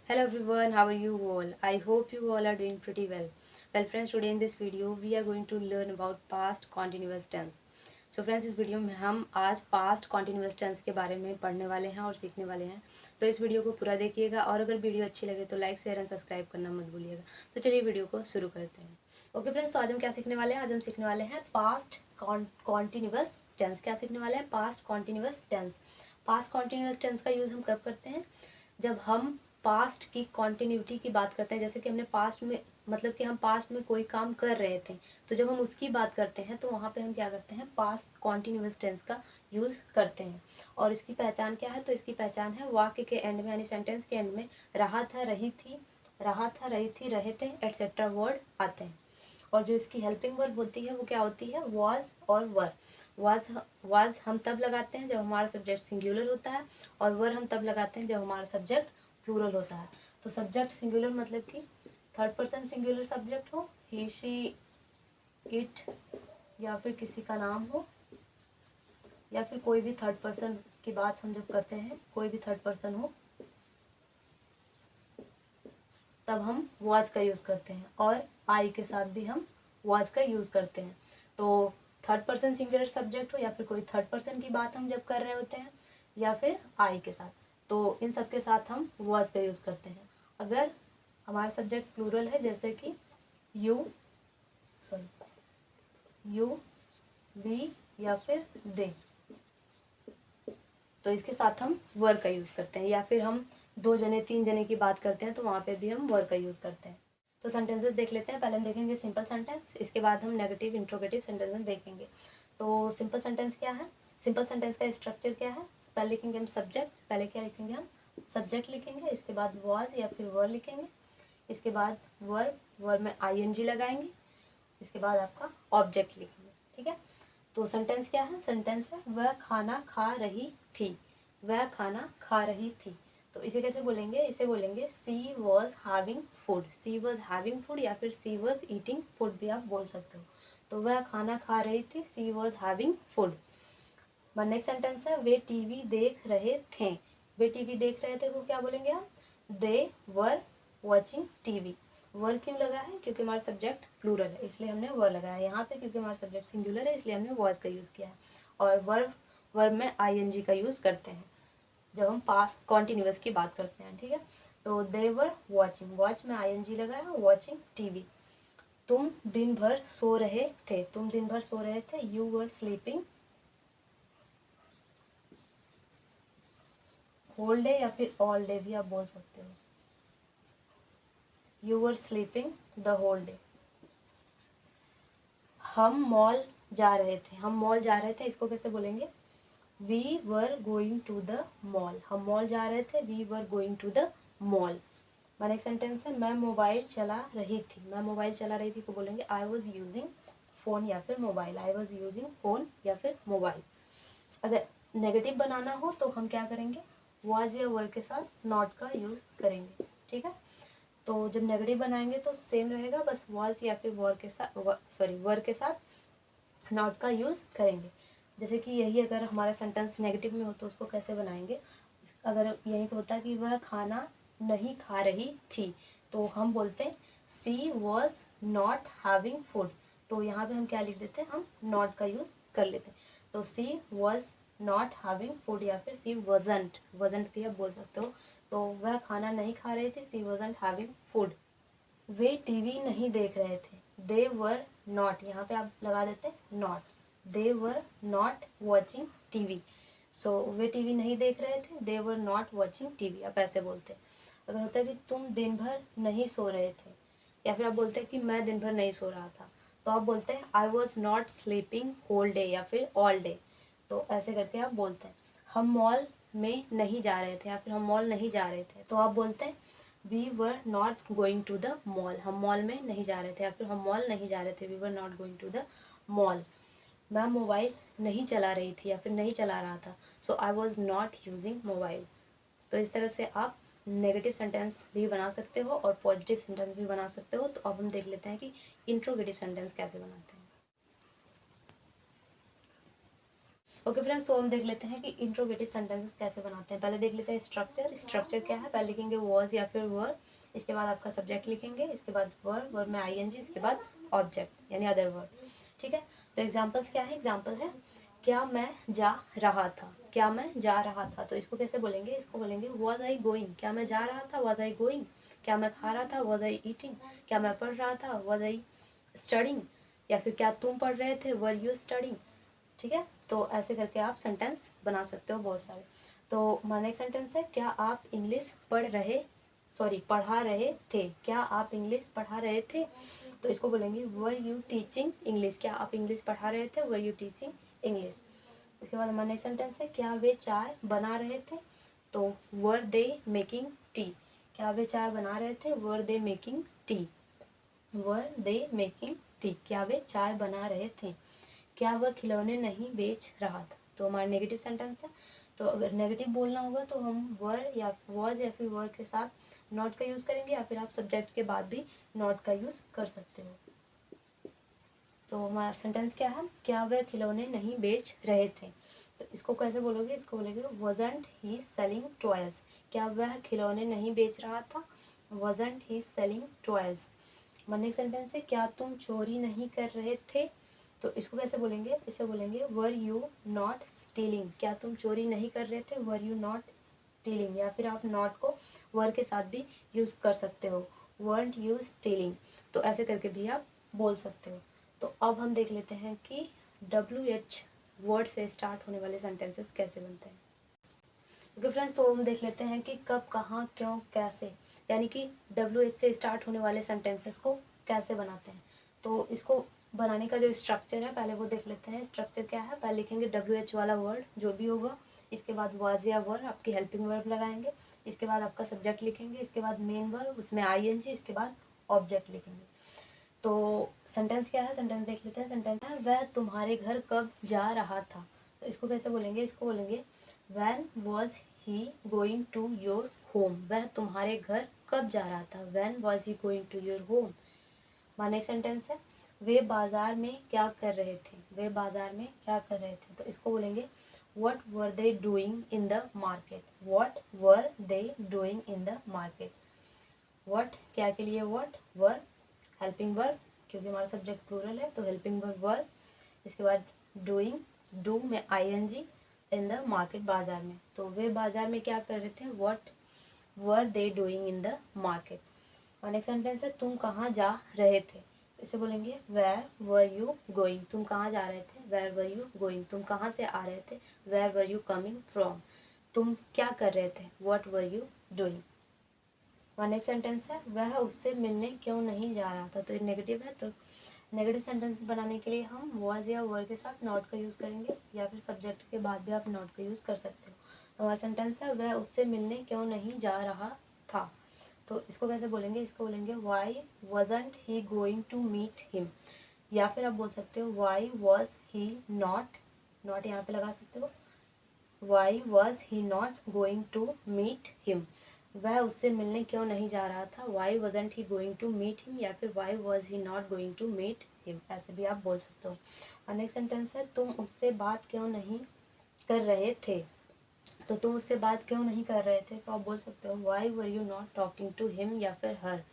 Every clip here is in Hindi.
Hello everyone, how are you all? I hope you all are doing pretty well. Well friends, today in this video we are going to learn about past continuous tense. So friends, इस वीडियो में हम आज पास्ट कॉन्टिन्यूस टेंस के बारे में पढ़ने वाले हैं और सीखने वाले हैं। तो इस वीडियो को पूरा देखिएगा और अगर वीडियो अच्छी लगे तो लाइक शेयर एंड सब्सक्राइब करना मत भूलिएगा। तो चलिए वीडियो को शुरू करते हैं। ओके फ्रेंड्स, तो आज हम क्या सीखने वाले हैं? आज हम सीखने वाले हैं पास्ट कॉन्टिन्यूस टेंस। क्या सीखने वाले हैं? Past continuous tense. Past continuous tense का यूज़ हम कब करते हैं? जब हम पास्ट की कॉन्टिन्यूटी की बात करते हैं। जैसे कि हमने पास्ट में मतलब कि हम पास्ट में कोई काम कर रहे थे, तो जब हम उसकी बात करते हैं तो वहाँ पे हम क्या करते हैं? पास्ट कॉन्टिन्यूस टेंस का यूज़ करते हैं। और इसकी पहचान क्या है? तो इसकी पहचान है वाक्य के एंड में यानी सेंटेंस के एंड में रहा था, रही थी, रहा था, रही थी, रहे थे एटसेट्रा वर्ड आते हैं। और जो इसकी हेल्पिंग वर्ब होती है वो क्या होती है? वॉज और वर। वाज हम तब लगाते हैं जब हमारा सब्जेक्ट सिंगुलर होता है, और वर हम तब लगाते हैं जब हमारा सब्जेक्ट प्लूरल होता है। तो सब्जेक्ट सिंगुलर मतलब कि थर्ड पर्सन सिंगुलर सब्जेक्ट हो, ही शी इट, या फिर किसी का नाम हो, या फिर कोई भी थर्ड पर्सन की बात हम जब करते हैं, कोई भी थर्ड पर्सन हो, तब हम वाज का यूज़ करते हैं। और आई के साथ भी हम वाज का यूज़ करते हैं। तो थर्ड पर्सन सिंगुलर सब्जेक्ट हो या फिर कोई थर्ड पर्सन की बात हम जब कर रहे होते हैं, या फिर आई के साथ, तो इन सब के साथ हम वाज का यूज़ करते हैं। अगर हमारा सब्जेक्ट प्लूरल है, जैसे कि यू यू, वी, या फिर दे, तो इसके साथ हम वर का यूज़ करते हैं। या फिर हम दो जने तीन जने की बात करते हैं तो वहाँ पे भी हम वर का यूज़ करते हैं। तो सेंटेंसेस देख लेते हैं। पहले हम देखेंगे सिंपल सेंटेंस, इसके बाद हम नेगेटिव इंट्रोगेटिव सेंटेंसेस देखेंगे। तो सिंपल सेंटेंस क्या है? सिंपल सेंटेंस का स्ट्रक्चर क्या है? पहले लिखेंगे हम सब्जेक्ट। पहले क्या लिखेंगे हम? सब्जेक्ट लिखेंगे। इसके बाद वॉज या फिर वर लिखेंगे। इसके बाद वर्ब में आईएनजी लगाएंगे। इसके बाद आपका ऑब्जेक्ट लिखेंगे। ठीक है, तो सेंटेंस क्या है? सेंटेंस है वह खाना खा रही थी। वह खाना खा रही थी। तो इसे कैसे बोलेंगे? इसे बोलेंगे she was having food. She was having food या फिर सी वॉज ईटिंग फूड भी आप बोल सकते हो। तो वह खाना खा रही थी, she was having food. Next sentence है वे टीवी देख रहे थे। वे टीवी देख रहे थे को क्या बोलेंगे हम? दे वर वॉचिंग टीवी। वर क्यों लगा है? क्योंकि हमारा सब्जेक्ट प्लूरल है, इसलिए हमने वर लगाया यहाँ पे। क्योंकि हमारा सब्जेक्ट सिंगुलर है, इसलिए हमने वॉज का यूज़ किया है। और वर्ब में आईएनजी का यूज़ करते हैं जब हम पास्ट कॉन्टिन्यूअस की बात करते हैं। ठीक है, तो दे वर वॉचिंग, वॉच में आईएनजी लगाया, वॉचिंग टीवी। तुम दिन भर सो रहे थे। तुम दिन भर सो रहे थे, you were sleeping whole day, या फिर ऑल डे भी आप बोल सकते हो। You were sleeping the whole day. हम मॉल जा रहे थे। हम मॉल जा रहे थे, इसको कैसे बोलेंगे? We were going to the mall. हम मॉल जा रहे थे, we were going to the mall. Next sentence है मैं मोबाइल चला रही थी। मैं मोबाइल चला रही थी को बोलेंगे आई वॉज यूजिंग फोन या फिर mobile. I was using phone या फिर मोबाइल। अगर नेगेटिव बनाना हो तो हम क्या करेंगे? वॉज या वर के साथ नॉट का यूज़ करेंगे। ठीक है, तो जब नेगेटिव बनाएंगे तो सेम रहेगा, बस वॉज या फिर वर के साथ नॉट का यूज़ करेंगे। जैसे कि यही अगर हमारा सेंटेंस नेगेटिव में हो तो उसको कैसे बनाएंगे? अगर यही होता कि वह खाना नहीं खा रही थी, तो हम बोलते हैं सी वॉज नॉट हैविंग फूड। तो यहाँ पे हम क्या लिख देते हैं? हम नॉट का यूज़ कर लेते हैं। तो सी वॉज नॉट हैविंग फूड या फिर सी वजंट, वजंट भी आप बोल सकते हो। तो वह खाना नहीं खा रही थी, सी वजंट हैविंग फूड। वे टीवी नहीं देख रहे थे, दे वर नॉट, यहाँ पे आप लगा देते not, they were not watching TV. So way TV नहीं देख रहे थे, दे वर नॉट वॉचिंग टीवी, आप ऐसे बोलते हैं। अगर होता है कि तुम दिन भर नहीं सो रहे थे, या फिर आप बोलते हैं कि मैं दिन भर नहीं सो रहा था, तो आप बोलते हैं I was not sleeping whole day या फिर ऑल डे। तो ऐसे करके आप बोलते हैं। हम मॉल में नहीं जा रहे थे, या फिर हम मॉल नहीं जा रहे थे, तो आप बोलते हैं we were not going to the mall. हम मॉल में नहीं जा रहे थे, या फिर हम मॉल नहीं जा रहे थे, we were not going to the mall. मैं मोबाइल नहीं चला रही थी या फिर नहीं चला रहा था, so I was not using mobile. तो इस तरह से आप नेगेटिव सेंटेंस भी बना सकते हो और पॉजिटिव सेंटेंस भी बना सकते हो। तो अब हम देख लेते हैं कि इंट्रोगेटिव सेंटेंस कैसे बनाते हैं। ओके फ्रेंड्स, तो हम देख लेते हैं कि इंट्रोगेटिव सेंटेंसेस कैसे बनाते हैं। पहले देख लेते हैं स्ट्रक्चर। स्ट्रक्चर क्या है, पहले लिखेंगे वॉज या फिर वर, इसके बाद आपका सब्जेक्ट लिखेंगे, इसके बाद वर में आईएनजी, इसके बाद ऑब्जेक्ट यानी अदर वर्ड। ठीक है, तो एग्जाम्पल्स क्या है, एग्जाम्पल है क्या मैं जा रहा था, क्या मैं जा रहा था, तो इसको कैसे बोलेंगे, इसको बोलेंगे वॉज आई गोइंग, क्या मैं जा रहा था, वॉज आई गोइंग। क्या मैं खा रहा था, वॉज आई ईटिंग। क्या मैं पढ़ रहा था, वॉज आई स्टडिंग। या फिर क्या तुम पढ़ रहे थे, वर यू स्टडिंग। ठीक है, तो ऐसे करके आप सेंटेंस बना सकते हो बहुत सारे। तो हमारा नेक्स्ट सेंटेंस है क्या आप इंग्लिश पढ़ा रहे थे, क्या आप इंग्लिश पढ़ा रहे थे, तो इसको बोलेंगे वर यू टीचिंग इंग्लिश, क्या आप इंग्लिश पढ़ा रहे थे, वर यू टीचिंग इंग्लिश। इसके बाद हमारा नेक्स्ट सेंटेंस है क्या वे चाय बना रहे थे, तो वर दे मेकिंग टी, क्या वे चाय बना रहे थे, were they making tea, were they making tea, क्या वे चाय बना रहे थे। क्या वह खिलौने नहीं बेच रहा था, तो हमारा नेगेटिव सेंटेंस है। तो अगर नेगेटिव बोलना होगा तो हम वर या वॉज या फिर वर के साथ नॉट का यूज़ करेंगे, या फिर आप सब्जेक्ट के बाद भी नॉट का यूज़ कर सकते हो। तो हमारा सेंटेंस क्या है, क्या वह खिलौने नहीं बेच रहे थे, तो इसको कैसे बोलोगे, इसको बोलोगे वॉजंट ही सेलिंग टॉयज, क्या वह खिलौने नहीं बेच रहा था, वॉजंट ही सेलिंग टॉयज। नेक्स्ट सेंटेंस है क्या तुम चोरी नहीं कर रहे थे, तो इसको कैसे बोलेंगे, इसे बोलेंगे वर यू नॉट स्टीलिंग, क्या तुम चोरी नहीं कर रहे थे, वर यू नॉट स्टीलिंग। या फिर आप नॉट को वर के साथ भी यूज़ कर सकते हो, वरंट यू स्टीलिंग, तो ऐसे करके भी आप बोल सकते हो। तो अब हम देख लेते हैं कि WH वर्ड से स्टार्ट होने वाले सेंटेंसेस कैसे बनते हैं। ओके फ्रेंड्स, तो हम देख लेते हैं कि कब, कहाँ, क्यों, कैसे, यानी कि WH से स्टार्ट होने वाले सेंटेंसेस को कैसे बनाते हैं। तो इसको बनाने का जो स्ट्रक्चर है पहले वो देख लेते हैं। स्ट्रक्चर क्या है, पहले लिखेंगे WH वाला वर्ड जो भी होगा, इसके बाद वाज या वर आपकी हेल्पिंग वर्ब लगाएंगे, इसके बाद आपका सब्जेक्ट लिखेंगे, इसके बाद मेन वर्ब, उसमें ING, इसके बाद ऑब्जेक्ट लिखेंगे। तो सेंटेंस क्या है, सेंटेंस देख लेते हैं। सेंटेंस है वह तुम्हारे घर कब जा रहा था, तो इसको कैसे बोलेंगे, इसको बोलेंगे when was he going to your home, वह तुम्हारे घर कब जा रहा था, when was he going to your home. हमारा नेक्स्ट सेंटेंस है वे बाजार में क्या कर रहे थे, वे बाजार में क्या कर रहे थे, तो इसको बोलेंगे what were they doing in the market, what were they doing in the market. What क्या के लिए, वट, वर हेल्पिंग वर्ब, क्योंकि हमारा सब्जेक्ट प्लूरल है तो हेल्पिंग वर्ब वर, इसके बाद डूइंग, डू में ING, इन द मार्केट बाजार में, तो वे बाजार में क्या कर रहे थे, what were they doing in the market. और नेक्स्ट सेंटेंस है तुम कहाँ जा रहे थे, इसे बोलेंगे वेयर वर यू गोइंग, तुम कहाँ जा रहे थे, वेयर वर यू गोइंग, तुम कहाँ से आ रहे थे, where were you coming from, तुम क्या कर रहे थे, व्हाट वर यू डूइंग। और नेक्स्ट सेंटेंस है वह उससे मिलने क्यों नहीं जा रहा था, तो ये नेगेटिव है, तो नेगेटिव सेंटेंस बनाने के लिए हम वॉज या वर के साथ नॉट का यूज़ करेंगे, या फिर सब्जेक्ट के बाद भी आप नॉट का यूज़ कर सकते हो। तो हमारा सेंटेंस है वह उससे मिलने क्यों नहीं जा रहा था, तो इसको कैसे बोलेंगे, इसको बोलेंगे why wasn't he going to meet him, या फिर आप बोल सकते हो why was he not, not यहाँ पे लगा सकते हो, why was he not going to meet him, वह उससे मिलने क्यों नहीं जा रहा था, why wasn't he going to meet him, या फिर why was he not going to meet him, ऐसे भी आप बोल सकते हो। और नेक्स्ट सेंटेंस है तुम उससे बात क्यों नहीं कर रहे थे, तो तुम उससे बात क्यों नहीं कर रहे थे, तो आप बोल सकते हो why were you not talking to him या फिर हर,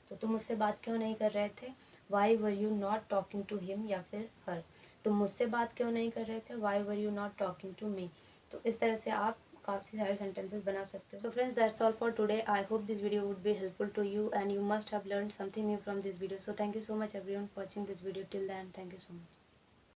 तो तुम उससे बात क्यों नहीं कर रहे थे, why were you not talking to him या फिर हर, तुम मुझसे बात क्यों नहीं कर रहे थे, why were you not talking to me. तो इस तरह से आप काफ़ी सारे सेंटेंसेस बना सकते हो। So friends, that's all for today. I hope this video would be helpful to you and you must have learned something new from this video. So thank you so much everyone for watching this video till then. Thank you so much.